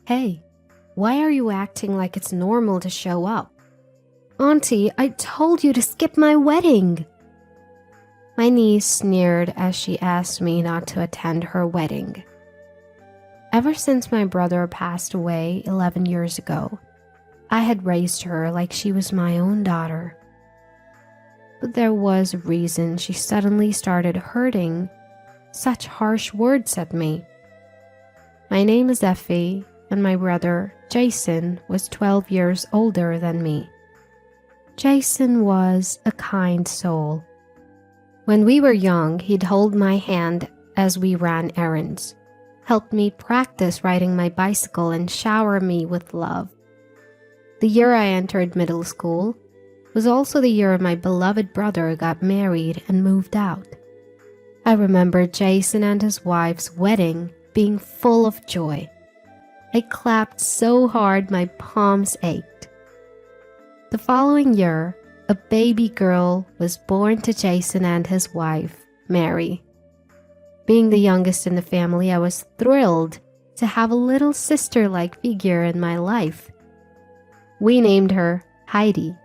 Hey, why are you acting like it's normal to show up? Auntie, I told you to skip my wedding. My niece sneered as she asked me not to attend her wedding. Ever since my brother passed away 11 years ago, I had raised her like she was my own daughter. But there was a reason she suddenly started hurting such harsh words at me. My name is Effie, and my brother, Jason, was 12 years older than me. Jason was a kind soul. When we were young, he'd hold my hand as we ran errands, help me practice riding my bicycle, and shower me with love. The year I entered middle school was also the year my beloved brother got married and moved out. I remember Jason and his wife's wedding being full of joy. I clapped so hard my palms ached. The following year, a baby girl was born to Jason and his wife, Mary. Being the youngest in the family, I was thrilled to have a little sister-like figure in my life. We named her Heidi,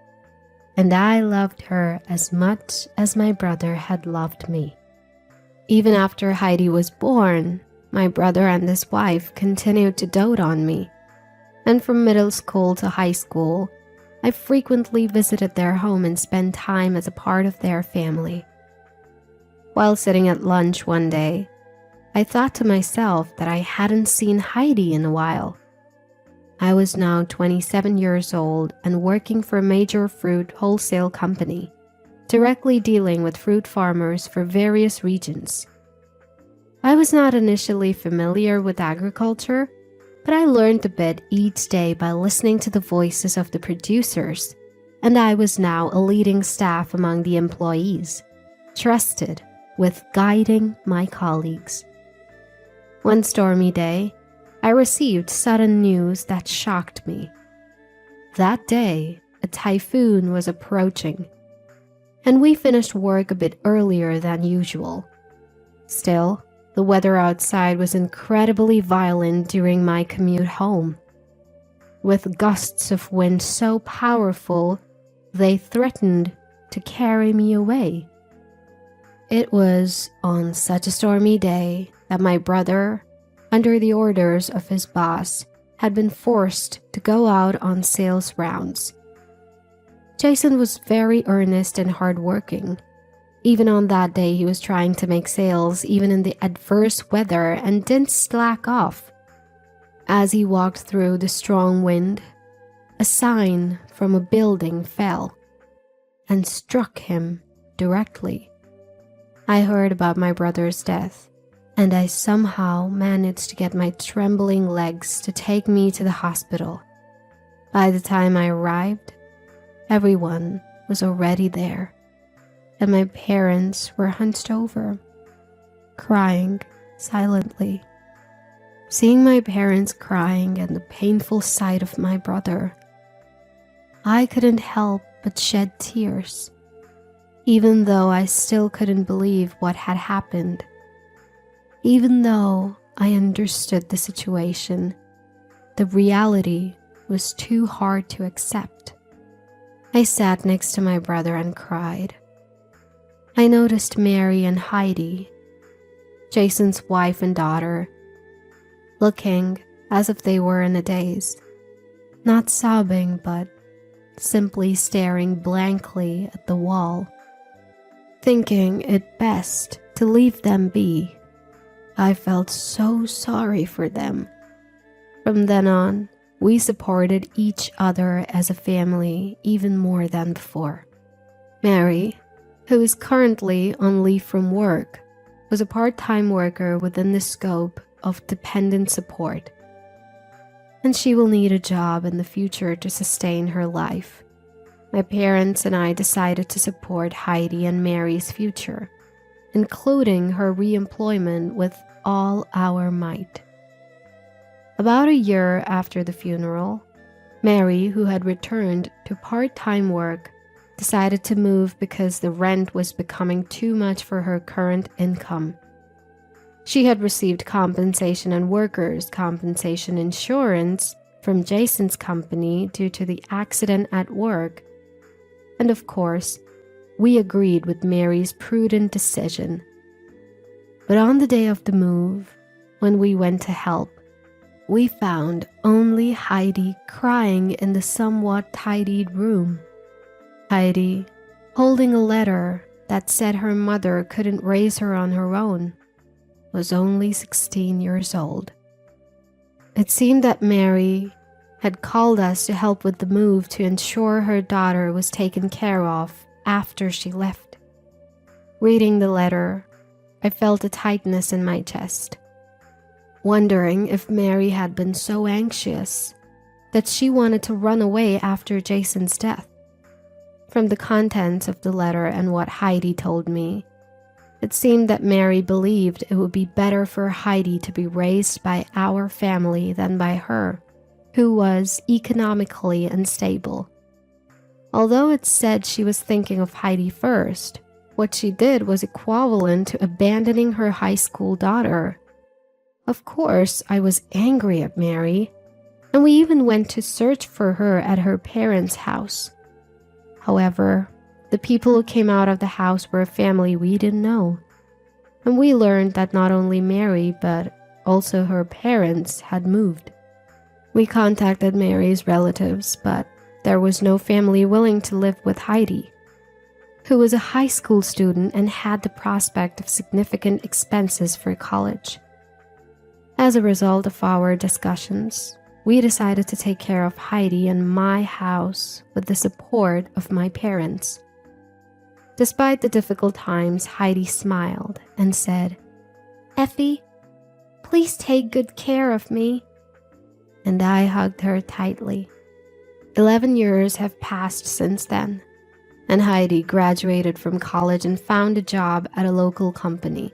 and I loved her as much as my brother had loved me. Even after Heidi was born, my brother and his wife continued to dote on me, and from middle school to high school, I frequently visited their home and spent time as a part of their family. While sitting at lunch one day, I thought to myself that I hadn't seen Heidi in a while. I was now 27 years old and working for a major fruit wholesale company, directly dealing with fruit farmers for various regions. I was not initially familiar with agriculture, but I learned a bit each day by listening to the voices of the producers, and I was now a leading staff among the employees, trusted with guiding my colleagues. One stormy day, I received sudden news that shocked me. That day, a typhoon was approaching, and we finished work a bit earlier than usual. Still, the weather outside was incredibly violent during my commute home, with gusts of wind so powerful they threatened to carry me away. It was on such a stormy day that my brother, under the orders of his boss, had been forced to go out on sales rounds. Jason was very earnest and hardworking. Even on that day, he was trying to make sales even in the adverse weather and didn't slack off. As he walked through the strong wind, a sign from a building fell and struck him directly. I heard about my brother's death, and I somehow managed to get my trembling legs to take me to the hospital. By the time I arrived, everyone was already there, and my parents were hunched over, crying silently. Seeing my parents crying and the painful sight of my brother, I couldn't help but shed tears, even though I still couldn't believe what had happened. Even though I understood the situation, the reality was too hard to accept. I sat next to my brother and cried. I noticed Mary and Heidi, Jason's wife and daughter, looking as if they were in a daze, not sobbing but simply staring blankly at the wall. Thinking it best to leave them be, I felt so sorry for them. From then on, we supported each other as a family even more than before. Mary, who is currently on leave from work, was a part-time worker within the scope of dependent support, and she will need a job in the future to sustain her life. My parents and I decided to support Heidi and Mary's future, including her re-employment, with all our might. About a year after the funeral, Mary, who had returned to part-time work, decided to move because the rent was becoming too much for her current income. She had received compensation and workers' compensation insurance from Jason's company due to the accident at work. And of course, we agreed with Mary's prudent decision. But on the day of the move, when we went to help, we found only Heidi crying in the somewhat tidied room. Heidi holding a letter that said her mother couldn't raise her on her own, was only 16 years old. It seemed that Mary had called us to help with the move to ensure her daughter was taken care of after she left. Reading the letter, I felt a tightness in my chest, wondering if Mary had been so anxious that she wanted to run away after Jason's death. From the contents of the letter and what Heidi told me, it seemed that Mary believed it would be better for Heidi to be raised by our family than by her, who was economically unstable. Although it said she was thinking of Heidi first, what she did was equivalent to abandoning her high school daughter. Of course, I was angry at Mary, and we even went to search for her at her parents' house. However, the people who came out of the house were a family we didn't know, and we learned that not only Mary but also her parents had moved. We contacted Mary's relatives, but there was no family willing to live with Heidi, who was a high school student and had the prospect of significant expenses for college. As a result of our discussions, we decided to take care of Heidi in my house with the support of my parents. Despite the difficult times, Heidi smiled and said, "Effie, please take good care of me." And I hugged her tightly. 11 years have passed since then, and Heidi graduated from college and found a job at a local company.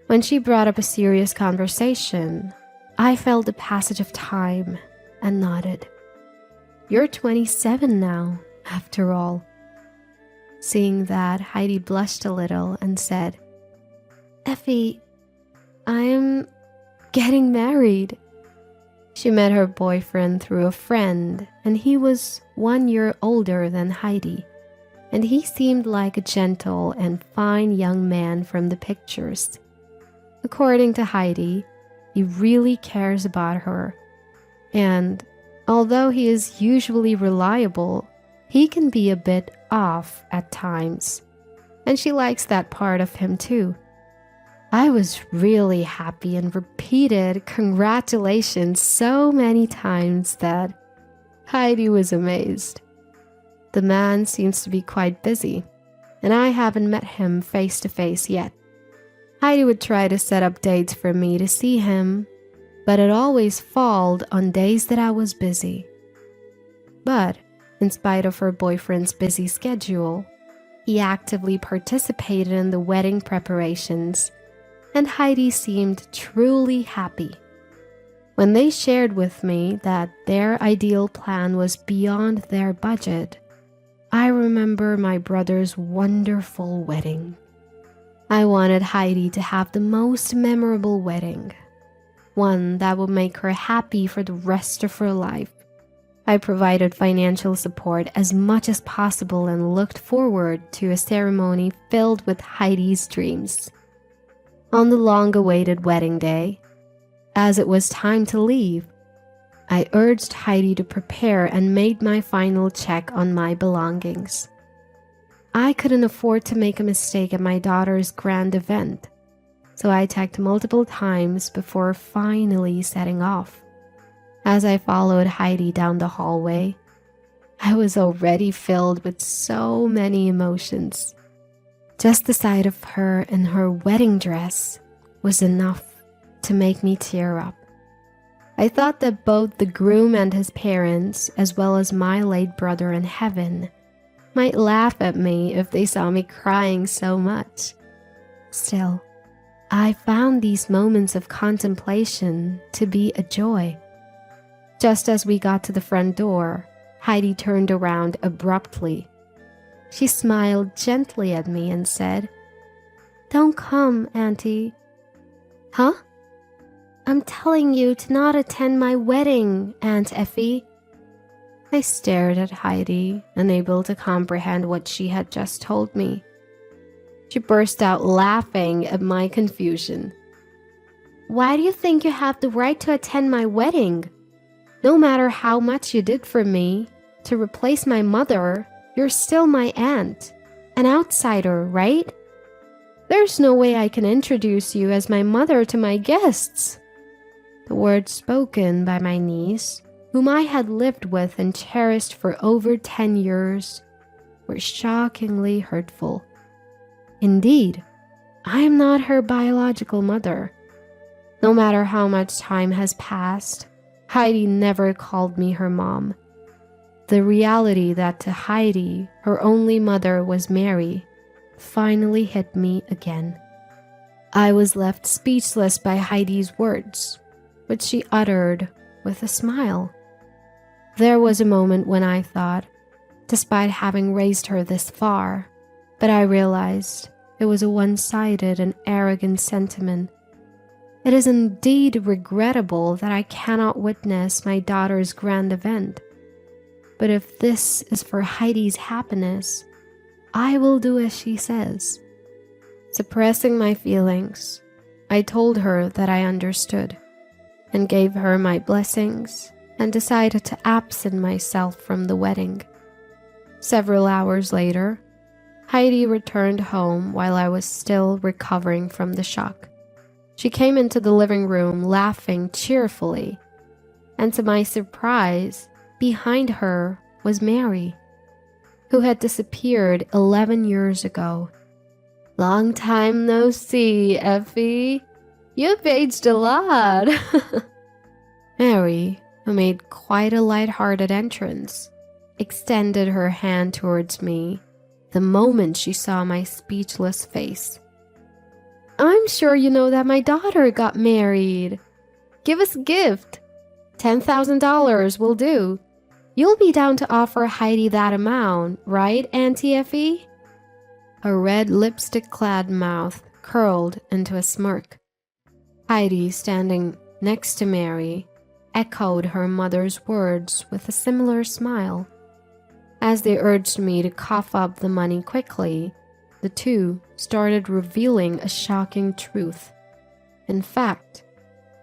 When she brought up a serious conversation, I felt the passage of time and nodded. "You're 27 now, after all." Seeing that, Heidi blushed a little and said, "Effie, I'm getting married." She met her boyfriend through a friend, and he was 1 year older than Heidi, and he seemed like a gentle and fine young man from the pictures. According to Heidi, he really cares about her, and although he is usually reliable, he can be a bit off at times, and she likes that part of him too. I was really happy and repeated congratulations so many times that Heidi was amazed. The man seems to be quite busy, and I haven't met him face to face yet. Heidi would try to set up dates for me to see him, but it always falled on days that I was busy. But in spite of her boyfriend's busy schedule, he actively participated in the wedding preparations, and Heidi seemed truly happy. When they shared with me that their ideal plan was beyond their budget, I remember my brother's wonderful wedding. I wanted Heidi to have the most memorable wedding, one that would make her happy for the rest of her life. I provided financial support as much as possible and looked forward to a ceremony filled with Heidi's dreams. On the long-awaited wedding day, as it was time to leave, I urged Heidi to prepare and made my final check on my belongings. I couldn't afford to make a mistake at my daughter's grand event, so I checked multiple times before finally setting off. As I followed Heidi down the hallway, I was already filled with so many emotions. Just the sight of her in her wedding dress was enough to make me tear up. I thought that both the groom and his parents, as well as my late brother in heaven, might laugh at me if they saw me crying so much. Still, I found these moments of contemplation to be a joy. Just as we got to the front door, Heidi turned around abruptly. She smiled gently at me and said, "Don't come, Auntie. Huh? I'm telling you to not attend my wedding, Aunt Effie. I stared at Heidi, unable to comprehend what she had just told me. She burst out laughing at my confusion. Why do you think you have the right to attend my wedding? No matter how much you did for me, to replace my mother, you're still my aunt, an outsider, right? There's no way I can introduce you as my mother to my guests. The words spoken by my niece, whom I had lived with and cherished for over 10 years, were shockingly hurtful. Indeed, I am not her biological mother. No matter how much time has passed, Heidi never called me her mom. The reality that to Heidi, her only mother was Mary, finally hit me again. I was left speechless by Heidi's words, which she uttered with a smile. There was a moment when I thought, despite having raised her this far, but I realized it was a one-sided and arrogant sentiment. It is indeed regrettable that I cannot witness my daughter's grand event. But if this is for Heidi's happiness, I will do as she says. Suppressing my feelings, I told her that I understood and gave her my blessings and decided to absent myself from the wedding. Several hours later, Heidi returned home while I was still recovering from the shock. She came into the living room laughing cheerfully, and to my surprise, behind her was Mary, who had disappeared 11 years ago. Long time no see, Effie. You've aged a lot. Mary, who made quite a light-hearted entrance, extended her hand towards me the moment she saw my speechless face. I'm sure you know that my daughter got married. Give us a gift. $10,000 will do. You'll be down to offer Heidi that amount, right, Auntie Effie? Her red lipstick-clad mouth curled into a smirk. Heidi, standing next to Mary, echoed her mother's words with a similar smile. As they urged me to cough up the money quickly, the two started revealing a shocking truth. In fact,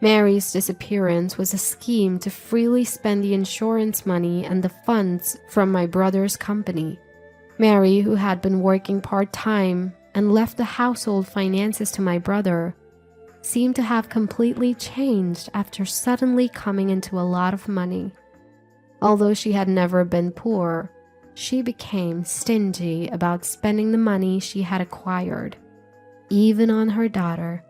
Mary's disappearance was a scheme to freely spend the insurance money and the funds from my brother's company. Mary, who had been working part-time and left the household finances to my brother, seemed to have completely changed after suddenly coming into a lot of money. Although she had never been poor, she became stingy about spending the money she had acquired, even on her daughter.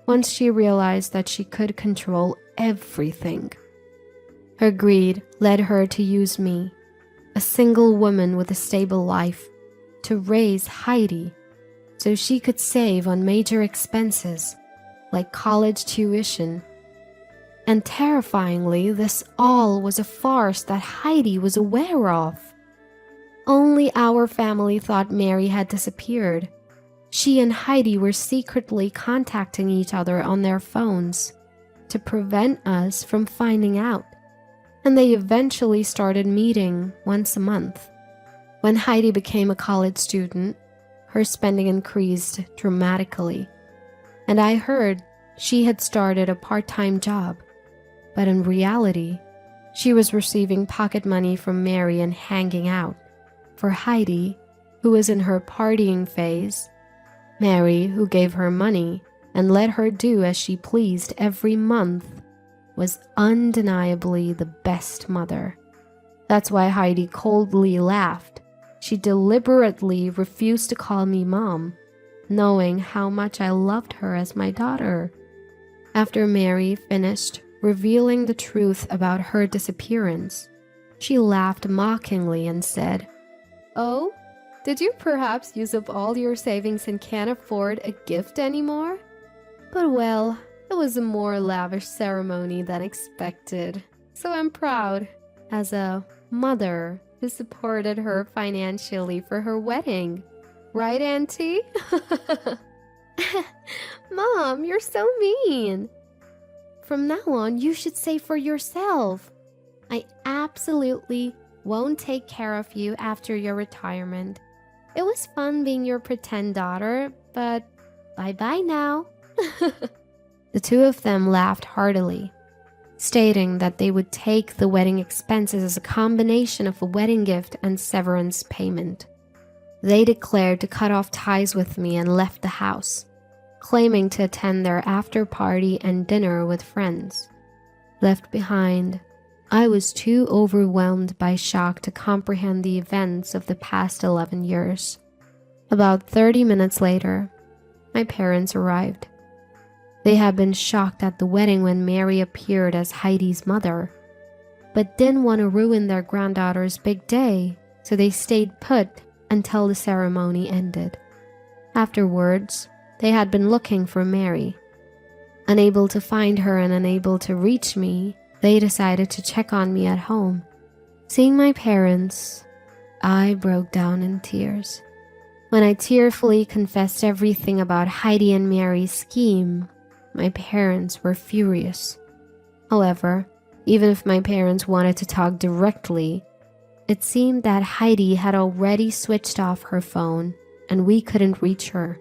Once she realized that she could control everything, her greed led her to use me, a single woman with a stable life, to raise Heidi so she could save on major expenses like college tuition. And terrifyingly, this all was a farce that Heidi was aware of. Only our family thought Mary had disappeared. She and Heidi were secretly contacting each other on their phones to prevent us from finding out, and they eventually started meeting once a month. When Heidi became a college student, her spending increased dramatically, and I heard she had started a part-time job, but in reality, she was receiving pocket money from Mary and hanging out. For Heidi, who was in her partying phase, Mary, who gave her money and let her do as she pleased every month, was undeniably the best mother. That's why Heidi coldly laughed. She deliberately refused to call me mom, knowing how much I loved her as my daughter. After Mary finished revealing the truth about her disappearance, she laughed mockingly and said, "Oh, did you perhaps use up all your savings and can't afford a gift anymore? But well, it was a more lavish ceremony than expected, so I'm proud as a mother who supported her financially for her wedding. Right, Auntie?" Mom, you're so mean. From now on, you should say for yourself. I absolutely won't take care of you after your retirement. It was fun being your pretend daughter, but bye-bye now. The two of them laughed heartily, stating that they would take the wedding expenses as a combination of a wedding gift and severance payment. They declared to cut off ties with me and left the house, claiming to attend their after party and dinner with friends. Left behind, I was too overwhelmed by shock to comprehend the events of the past 11 years. About 30 minutes later, my parents arrived. They had been shocked at the wedding when Mary appeared as Heidi's mother, but didn't want to ruin their granddaughter's big day, so they stayed put until the ceremony ended. Afterwards, they had been looking for Mary. Unable to find her and unable to reach me, they decided to check on me at home. Seeing my parents, I broke down in tears. When I tearfully confessed everything about Heidi and Mary's scheme, my parents were furious. However, even if my parents wanted to talk directly, it seemed that Heidi had already switched off her phone and we couldn't reach her.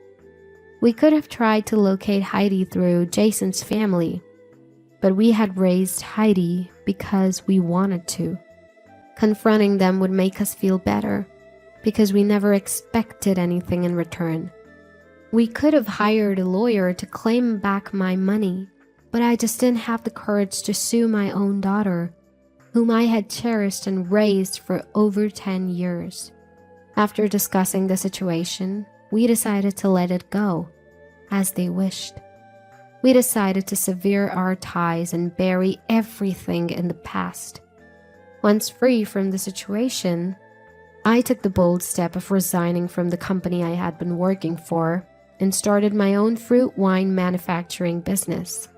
We could have tried to locate Heidi through Jason's family, but we had raised Heidi because we wanted to. Confronting them would make us feel better because we never expected anything in return. We could have hired a lawyer to claim back my money, but I just didn't have the courage to sue my own daughter, whom I had cherished and raised for over 10 years. After discussing the situation, we decided to let it go, as they wished. We decided to sever our ties and bury everything in the past. Once free from the situation, I took the bold step of resigning from the company I had been working for and started my own fruit wine manufacturing business.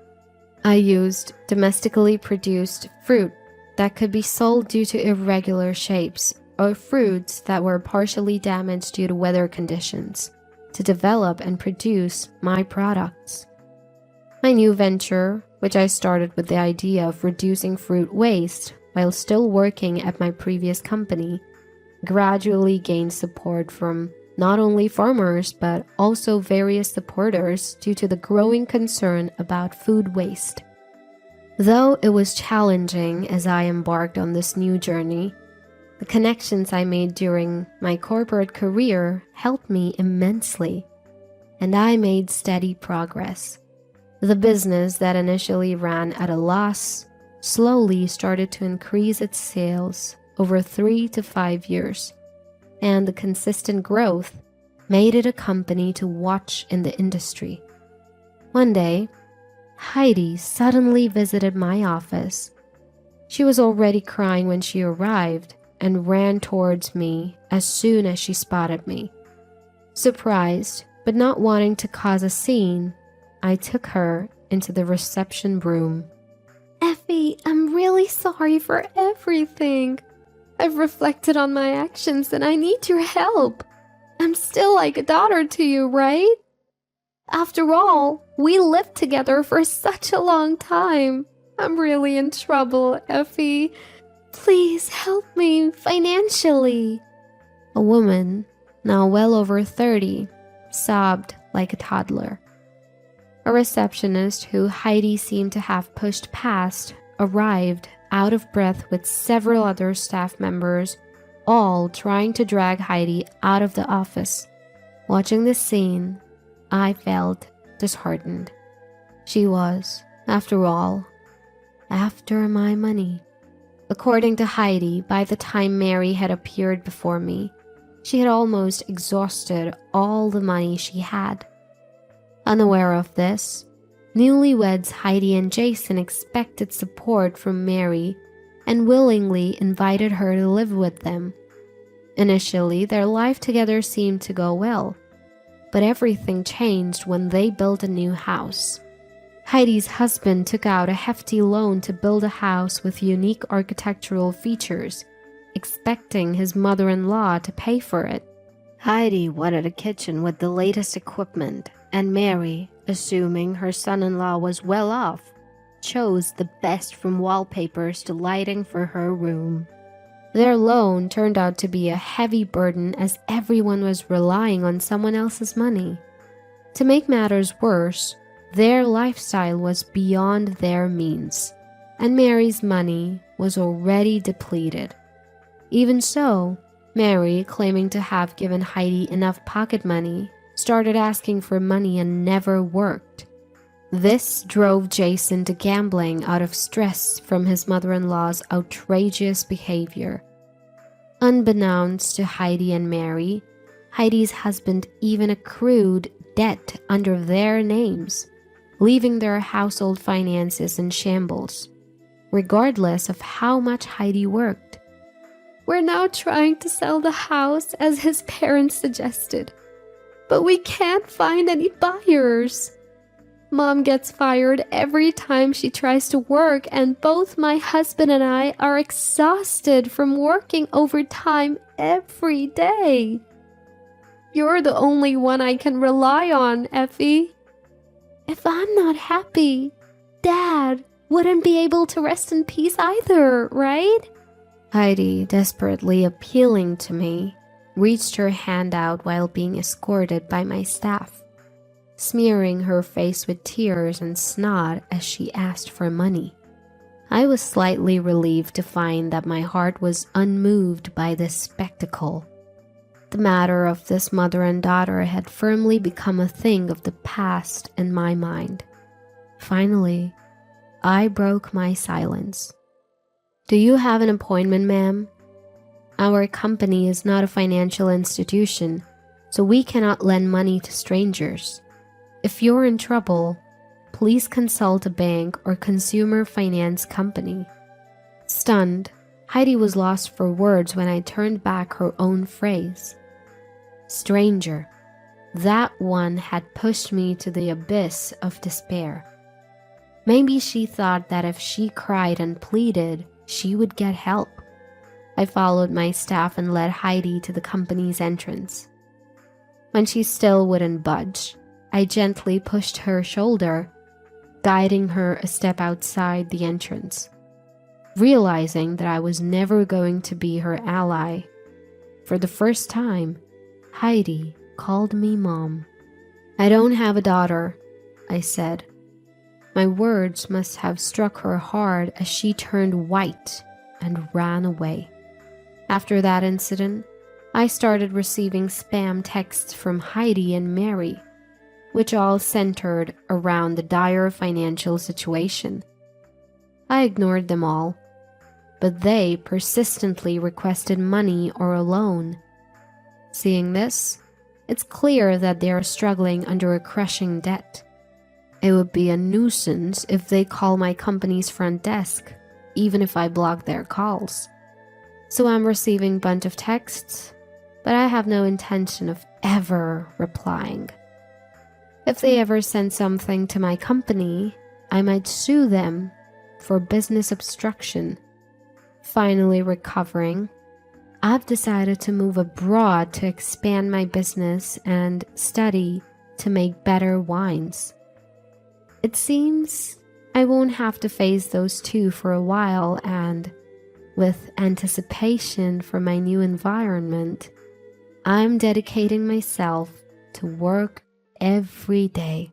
I used domestically produced fruit that could be sold due to irregular shapes or fruits that were partially damaged due to weather conditions to develop and produce my products. My new venture, which I started with the idea of reducing fruit waste while still working at my previous company, gradually gained support from not only farmers but also various supporters due to the growing concern about food waste. Though it was challenging as I embarked on this new journey, the connections I made during my corporate career helped me immensely, and I made steady progress. The business that initially ran at a loss slowly started to increase its sales over 3 to 5 years, and the consistent growth made it a company to watch in the industry. One day, Heidi suddenly visited my office. She was already crying when she arrived and ran towards me as soon as she spotted me. Surprised, but not wanting to cause a scene, I took her into the reception room. Effie, I'm really sorry for everything. I've reflected on my actions and I need your help. I'm still like a daughter to you, right? After all, we lived together for such a long time. I'm really in trouble, Effie. Please help me financially. A woman, now well over 30, sobbed like a toddler. A receptionist who Heidi seemed to have pushed past arrived out of breath with several other staff members, all trying to drag Heidi out of the office. Watching this scene, I felt disheartened. She was, after all, after my money. According to Heidi, by the time Mary had appeared before me, she had almost exhausted all the money she had. Unaware of this, newlyweds Heidi and Jason expected support from Mary and willingly invited her to live with them. Initially, their life together seemed to go well, but everything changed when they built a new house. Heidi's husband took out a hefty loan to build a house with unique architectural features, expecting his mother-in-law to pay for it. Heidi wanted a kitchen with the latest equipment, and Mary assuming her son-in-law was well off, chose the best from wallpapers to lighting for her room. Their loan turned out to be a heavy burden as everyone was relying on someone else's money. To make matters worse, their lifestyle was beyond their means, and Mary's money was already depleted. Even so, Mary, claiming to have given Heidi enough pocket money, started asking for money and never worked. This drove Jason to gambling out of stress from his mother-in-law's outrageous behavior. Unbeknownst to Heidi and Mary, Heidi's husband even accrued debt under their names, leaving their household finances in shambles, regardless of how much Heidi worked. "We're now trying to sell the house as his parents suggested, but we can't find any buyers. Mom gets fired every time she tries to work, and both my husband and I are exhausted from working overtime every day. You're the only one I can rely on, Effie. If I'm not happy, Dad wouldn't be able to rest in peace either, right?" Heidi, desperately appealing to me, reached her hand out while being escorted by my staff, smearing her face with tears and snot as she asked for money. I was slightly relieved to find that my heart was unmoved by this spectacle. The matter of this mother and daughter had firmly become a thing of the past in my mind. Finally, I broke my silence. "Do you have an appointment, ma'am? Our company is not a financial institution, so we cannot lend money to strangers. If you're in trouble, please consult a bank or consumer finance company." Stunned, Heidi was lost for words when I turned back her own phrase. Stranger. That one had pushed me to the abyss of despair. Maybe she thought that if she cried and pleaded, she would get help. I followed my staff and led Heidi to the company's entrance. When she still wouldn't budge, I gently pushed her shoulder, guiding her a step outside the entrance. Realizing that I was never going to be her ally, for the first time, Heidi called me Mom. "I don't have a daughter," I said. My words must have struck her hard as she turned white and ran away. After that incident, I started receiving spam texts from Heidi and Mary, which all centered around the dire financial situation. I ignored them all, but they persistently requested money or a loan. Seeing this, it's clear that they are struggling under a crushing debt. It would be a nuisance if they call my company's front desk, even if I block their calls. So I'm receiving a bunch of texts, but I have no intention of ever replying. If they ever send something to my company, I might sue them for business obstruction. Finally recovering, I've decided to move abroad to expand my business and study to make better wines. It seems I won't have to face those two for a while, and with anticipation for my new environment, I'm dedicating myself to work every day.